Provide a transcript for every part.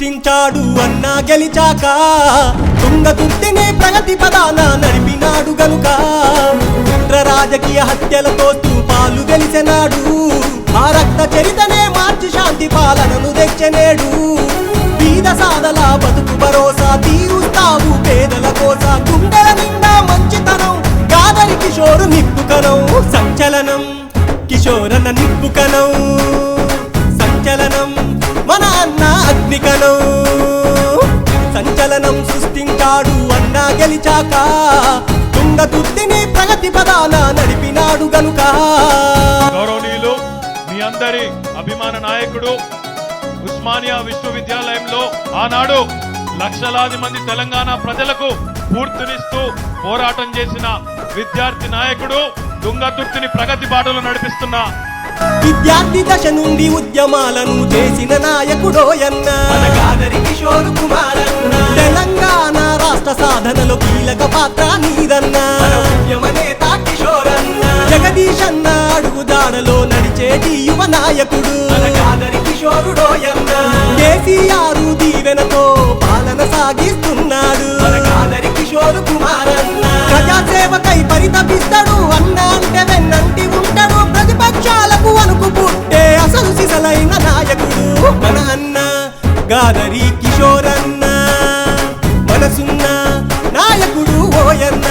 సృష్టించాడు అన్నా గెలిచాక, తుంగతుర్తిని ప్రగతి పదాన నడిపినాడు గనుక, రాజకీయ హత్యలతో స్తూపాలు వెలిసెనాడు, ఆ రక్త చరితనే మార్చి శాంతి పాలనను తెచ్చనేడు. బీద సాదల బతుకు భరోసా తీరుస్తావు పేదల కోస, గుండెల నిండా మంచితనం గాదరి కిషోరు నిప్పుకనం. సంచలనం కిషోరన్న నిప్పుకనం, సంచలనం మన అన్న అగ్నికనం. సంచలనం సృష్టించాడు అన్నా గెలిచాక, తుంగతుర్తిని ప్రగతి పదాన నడిపినాడు గనుక. గౌరవనీయులు మీ అందరి అభిమాన నాయకుడు, ఉస్మానియా విశ్వవిద్యాలయంలో ఆనాడు లక్షలాది మంది తెలంగాణ ప్రజలకు పూర్తినిస్తూ పోరాటం చేసిన విద్యార్థి నాయకుడు, తుంగతుర్తిని ప్రగతి బాటలో నడిపిస్తున్న విద్యార్థి దశ నుండి ఉద్యమాలను చేసిన నాయకుడోయన్న గాదరి కిషోర్ కుమారన్న. తెలంగాణ రాష్ట్ర సాధనలో కీలక పాత్ర నీదన్న ఉద్యమ నేత కిషోరన్న. జగదీశన్న అడుగుదాడలో నడిచేటి యువ నాయకుడు గాదరి కిషోరుడోయన్న. కేసీఆర్ దీవెనతో పాలన సాగిస్తున్నాడు గాదరి కిషోర్ కుమారన్న. ప్రజాసేవకై పరితపిస్తాడు అన్న అంటే వెన్నంటి ఉంటాడు, ప్రతిపక్షాలకు వణుకు పుట్టే అసలు సిసలైన నాయకుడు మన అన్న గాదరి కిషోరన్న. మనసున్న నాయకుడు ఓయన్న,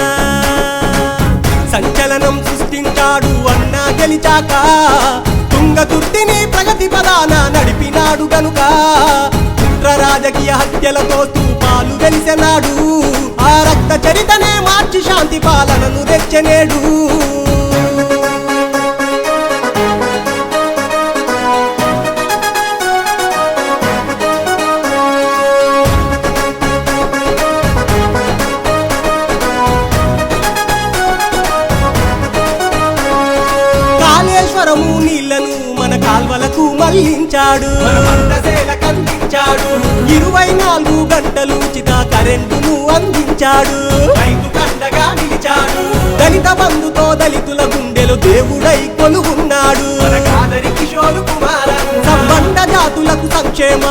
సంచలనం సృష్టించాడు అన్నా గెలిచాక, తుంగతుర్తిని ప్రగతి పదాన నడిపినాడు గనుక, రాజకీయ హత్యలతో స్తూపాలు వెలిసెనాడు, ఆ రక్త చరితనే మార్చి శాంతి పాలనను తెచ్చనేడు. కాళేశ్వరము నీళ్లను మన కాల్వలకు మళ్లించాడు, 24 గంటలు ఉచిత కరెంటును అందించాడు, రైతు కండగా నిలిచాడు. దళిత బంధుతో దళితుల గుండెలు దేవుడై కొలువున్నాడు గాదరి కిషోర్ కుమారన్న. సంబంధ జాతులకు సంక్షేమ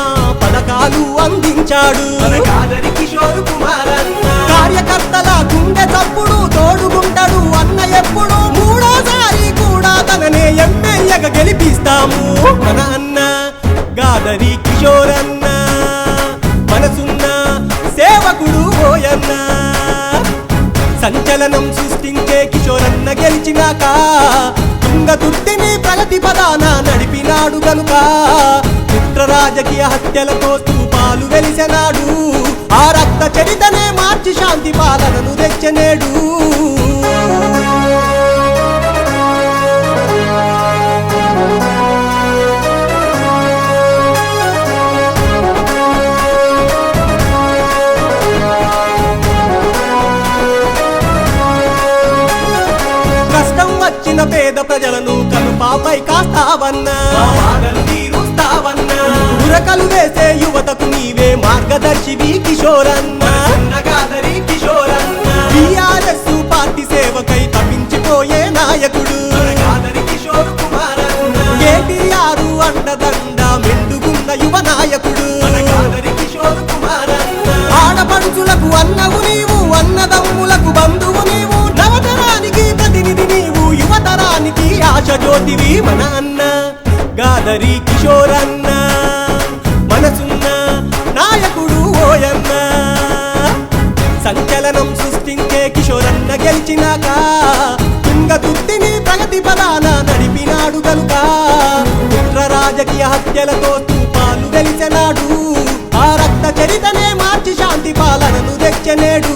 పథకాలు అందించాడు గాదరి కిషోర్ కుమారన్న. కార్యకర్తల గుండె చప్పుడు తోడుగుంటాడు అన్న ఎప్పుడు, మూడోసారి కూడా తననే ఎమ్మెల్యేగా గెలిపిస్తాము మన అన్న గాదరి కిషోరన్న. మనసున్న సేవకుడు ఓయన్న, సంచలనం సృష్టించే కిషోరన్న గెలిచినాక, తుంగతుర్తిని ప్రగతి పదాన నడిపినాడు గనుక, రాజకీయ హత్యలతో స్తూపాలు వెలిసెనాడు, ఆ రక్త చరితనే మార్చి శాంతి పాలనను తెచ్చనేడు. వచ్చిన పేద ప్రజలను కనుపాపై కాస్తావన్నా, ఉరకలు వేసే యువతకు నీవే మార్గదర్శివి కిషోరన్న గాదరి కిషోరన్న. టీఆర్ఎస్ పార్టీ సేవకై తప్పించిపోయే నాయకుడు గాదరి కిషోర్ కుమారన్న. కేటీఆర్ అండదండ మెండుగున్న యువ నాయకుడు గాదరి కిషోర్ కుమారన్న. ఆడపడుచులకు అన్నవు నీవు, అన్నదమ్ములకు బంధువు నీవు, నవతరానికి ప్రతినిధి నీవు, యువతరానికి ఆశ జ్యోతివి మన అన్న గాదరి కిషోరన్న. మనసున్న నాయకుడు ఓయన్న, సంచలనం సృష్టించే కిషోరన్న గెలిచినాక, తుంగతుర్తిని ప్రగతి పదాన నడిపినాడు గనుక, రాజకీయ హత్యలతో స్తూపాలు వెలిసెనాడు, ఆ రక్త చరితనే మార్చి శాంతి పాలనను తెచ్చనేడు.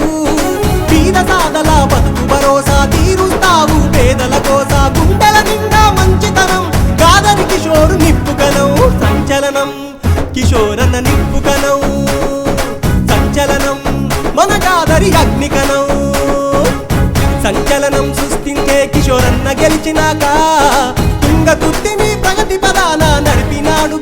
బీద సాదల బతుకు భరోసా తీరుస్తావు పేదల కోస, గుండెల నిండా మంచితనం గాదరి కిషోరు నిప్పుకనం. సంచలనం కిషోరన్న నిప్పుకనం, సంచలనం మన గాదరి అగ్నికనం. సంచలనం సృష్టించే కిషోరన్న గెలిచినాక, తుంగతుర్తిని ప్రగతి పదాన నడిపినాడు.